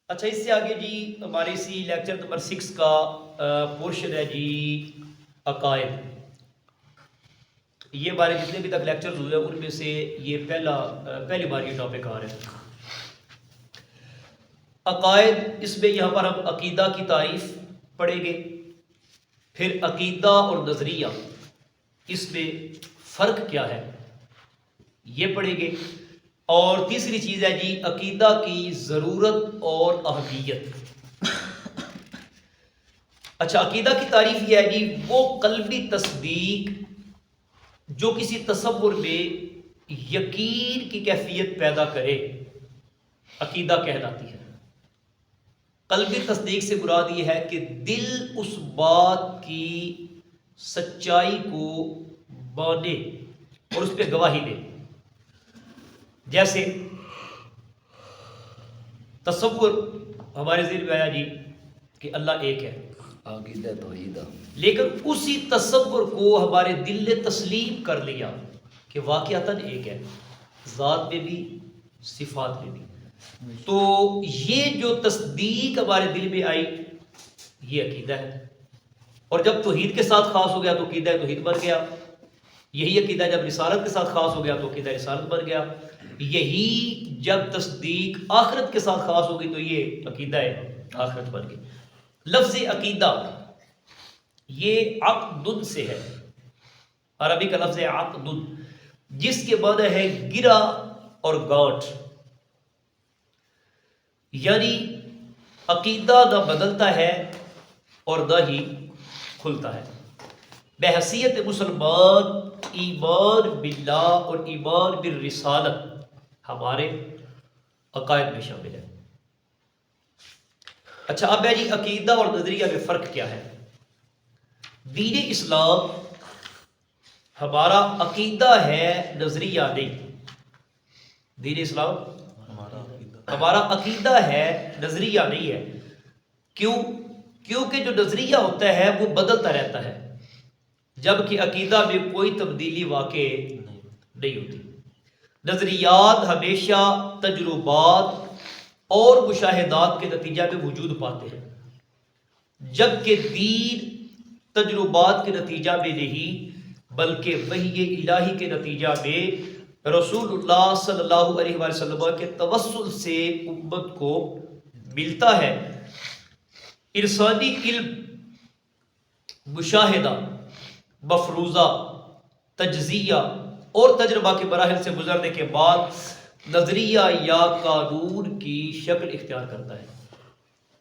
اچھا، اس سے آگے جی ہمارے اسی لیکچر نمبر 6 کا پورشن ہے جی عقائد. یہ ہمارے جتنے بھی تک لیکچرز ہوئے ان میں سے یہ پہلی بار یہ ٹاپک آ رہا ہے عقائد. اس میں یہاں پر ہم عقیدہ کی تعریف پڑھیں گے، پھر عقیدہ اور نظریہ اس میں فرق کیا ہے یہ پڑھیں گے، اور تیسری چیز ہے جی عقیدہ کی ضرورت اور اہمیت. اچھا، عقیدہ کی تعریف یہ ہے جی وہ قلبی تصدیق جو کسی تصور میں یقین کی کیفیت پیدا کرے، عقیدہ کہلاتی ہے. قلبی تصدیق سے مراد یہ ہے کہ دل اس بات کی سچائی کو مانے اور اس پہ گواہی دے. جیسے تصور ہمارے ذہن میں آیا جی کہ اللہ ایک ہے، عقیدہ توحید، لیکن اسی تصور کو ہمارے دل نے تسلیم کر لیا کہ واقعتاً ایک ہے، ذات میں بھی صفات میں بھی. تو یہ جو تصدیق ہمارے دل میں آئی یہ عقیدہ ہے. اور جب توحید کے ساتھ خاص ہو گیا تو عقیدہ توحید بن گیا. یہی عقیدہ جب رسالت کے ساتھ خاص ہو گیا تو عقیدہ رسالت بن گیا. یہی جب تصدیق آخرت کے ساتھ خاص ہو گئی تو یہ عقیدہ آخرت بن گئی. لفظ عقیدہ یہ عقد سے ہے، عربی کا لفظ ہے عقد، جس کے معنی ہے گرا اور گانٹھ. یعنی عقیدہ نہ بدلتا ہے اور نہ ہی کھلتا ہے. بحیثیت مسلمان ایمان باللہ اور ایمان بالرسالت ہمارے عقائد میں شامل ہے. اچھا، اب ہے جی عقیدہ اور نظریہ میں فرق کیا ہے. دین اسلام ہمارا عقیدہ ہے، نظریہ نہیں. دین اسلام ہمارا عقیدہ ہے، نظریہ نہیں ہے. کیوں؟ کیونکہ جو نظریہ ہوتا ہے وہ بدلتا رہتا ہے، جبکہ عقیدہ میں کوئی تبدیلی واقع نہیں ہوتی. نظریات ہمیشہ تجربات اور مشاہدات کے نتیجہ میں وجود پاتے ہیں، جبکہ دین تجربات کے نتیجہ میں نہیں بلکہ وحی الہی کے نتیجہ میں رسول اللہ صلی اللہ علیہ وسلم کے توسل سے امت کو ملتا ہے. انسانی علم، مشاہدہ، مفروضہ، تجزیہ اور تجربہ کے مراحل سے گزرنے کے بعد نظریہ یا قانون کی شکل اختیار کرتا ہے.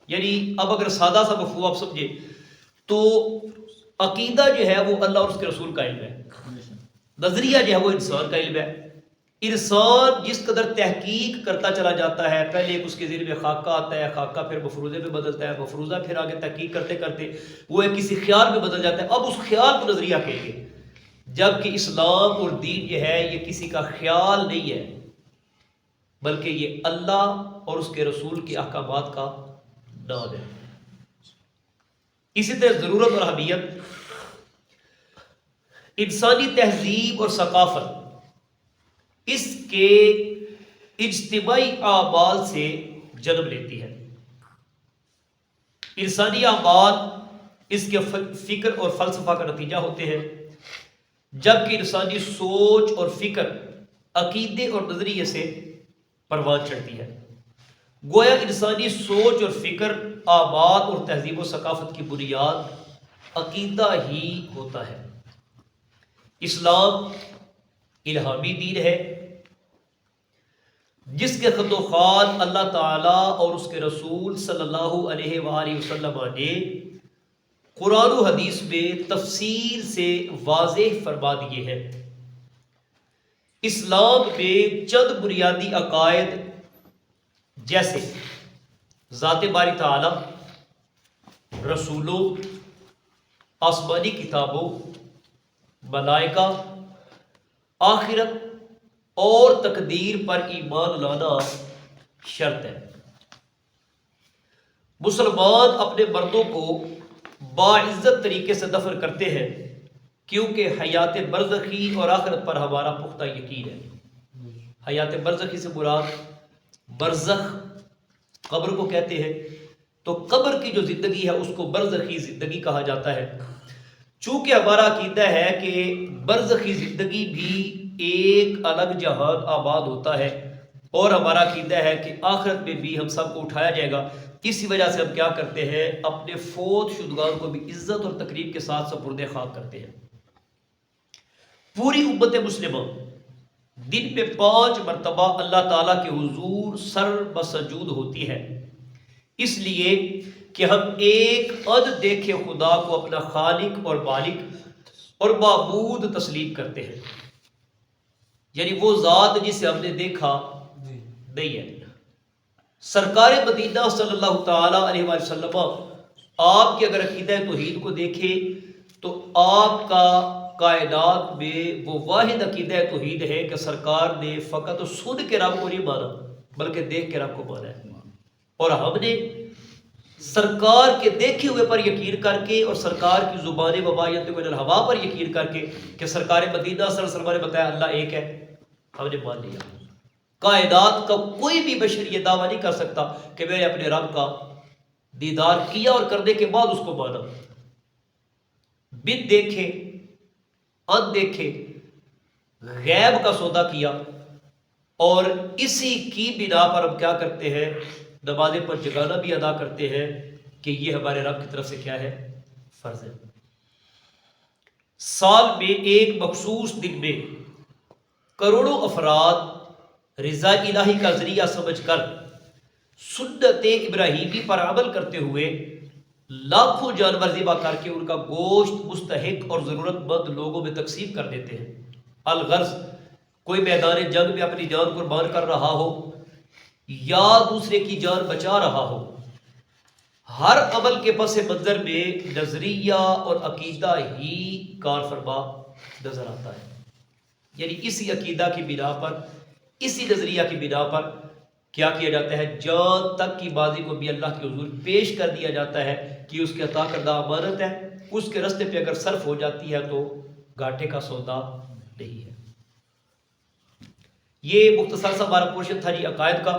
یعنی اب اگر سادہ سا مفہوم آپ سمجھے تو عقیدہ جو ہے وہ اللہ اور اس کے رسول کا علم ہے، نظریہ جو ہے وہ انسان کا علم ہے. انسان جس قدر تحقیق کرتا چلا جاتا ہے، پہلے ایک اس کے ذہن میں خاکہ آتا ہے، خاکہ پھر مفروضے میں بدلتا ہے، مفروضہ پھر آگے تحقیق کرتے کرتے وہ ایک کسی خیال میں بدل جاتا ہے. اب اس خیال کو نظریہ کہیں گے، جبکہ اسلام اور دین یہ ہے یہ کسی کا خیال نہیں ہے بلکہ یہ اللہ اور اس کے رسول کے احکامات کا نام ہے. اسی طرح ضرورت اور اہمیت، انسانی تہذیب اور ثقافت اس کے اجتماعی اعمال سے جنم لیتی ہے. انسانی اعمال اس کے فکر اور فلسفہ کا نتیجہ ہوتے ہیں، جبکہ انسانی سوچ اور فکر عقیدے اور نظریے سے پروان چڑھتی ہے. گویا انسانی سوچ اور فکر، اعمال اور تہذیب و ثقافت کی بنیاد عقیدہ ہی ہوتا ہے. اسلام الہامی دین ہے جس کے خط و خال اللہ تعالیٰ اور اس کے رسول صلی اللہ علیہ وآلہ وسلم نے قرآن و حدیث میں تفصیل سے واضح فرما دیے ہیں. اسلام میں چند بنیادی عقائد جیسے ذات باری تعالیٰ، رسولوں، آسمانی کتابوں، ملائکہ، آخرت اور تقدیر پر ایمان لانا شرط ہے. مسلمان اپنے مردوں کو باعزت طریقے سے دفن کرتے ہیں کیونکہ حیات برزخی اور آخرت پر ہمارا پختہ یقین ہے. حیات برزخی سے مراد برزخ قبر کو کہتے ہیں، تو قبر کی جو زندگی ہے اس کو برزخی زندگی کہا جاتا ہے۔ چونکہ ہمارا عقیدہ ہے کہ برزخی زندگی بھی ایک الگ جہان آباد ہوتا ہے، اور ہمارا عقیدہ ہے کہ آخرت میں بھی ہم سب کو اٹھایا جائے گا، اسی وجہ سے ہم کیا کرتے ہیں، اپنے فوت شدگان کو بھی عزت اور تقریب کے ساتھ سپرد خاک کرتے ہیں۔ پوری امت مسلمہ دن میں 5 مرتبہ اللہ تعالیٰ کے حضور سر بسجود ہوتی ہے، اس لیے کہ ہم ایک دیکھے خدا کو اپنا خالق اور مالک اور معبود تسلیم کرتے ہیں، یعنی وہ ذات جسے ہم نے دیکھا نہیں ہے۔ سرکار مدینہ صلی اللہ تعالی علیہ وآلہ وسلم، آپ کے اگر عقیدہ توحید کو دیکھیں تو آپ کا کائنات میں وہ واحد عقیدہ توحید ہے کہ سرکار نے فقط سن کے رب کو نہیں مانا بلکہ دیکھ کے رب کو مانا ہے، اور ہم نے سرکار کے دیکھے ہوئے پر یقین کر کے اور سرکار کی زبان وما ینطق عن الہوا پر یقین کر کے کہ سرکار مدینہ صلی اللہ علیہ وسلم نے بتایا اللہ ایک ہے، ہم نے مان لیا۔ کائنات کا کوئی بھی بشر یہ دعویٰ نہیں کر سکتا کہ میں نے اپنے رب کا دیدار کیا اور کرنے کے بعد اس کو مانا، بن دیکھے ان دیکھے غیب کا سودا کیا، اور اسی کی بنا پر ہم کیا کرتے ہیں، نمازیں پر جگانا بھی ادا کرتے ہیں کہ یہ ہمارے رب کی طرف سے کیا ہے، فرض ہے۔ سال میں ایک مخصوص دن میں کروڑوں افراد رضا الہی کا ذریعہ سمجھ کر سنت ابراہیمی پر عمل کرتے ہوئے لاکھوں جانور ذبح کر کے ان کا گوشت مستحق اور ضرورت مند لوگوں میں تقسیم کر دیتے ہیں۔ الغرض کوئی میدان جنگ میں اپنی جان قربان کر رہا ہو یا دوسرے کی جان بچا رہا ہو، ہر عمل کے پس منظر میں نظریہ اور عقیدہ ہی کار فرما نظر آتا ہے، یعنی اسی عقیدہ کی بنا پر، اسی نظریہ کی بنا پر کیا کیا جاتا ہے، جان تک کی بازی کو بھی اللہ کے حضور پیش کر دیا جاتا ہے کہ اس کے عطا کردہ امانت ہے، اس کے رستے پہ اگر صرف ہو جاتی ہے تو گھاٹے کا سودا نہیں ہے۔ یہ مختصر سا ہمارا پورشن تھا جی عقائد کا۔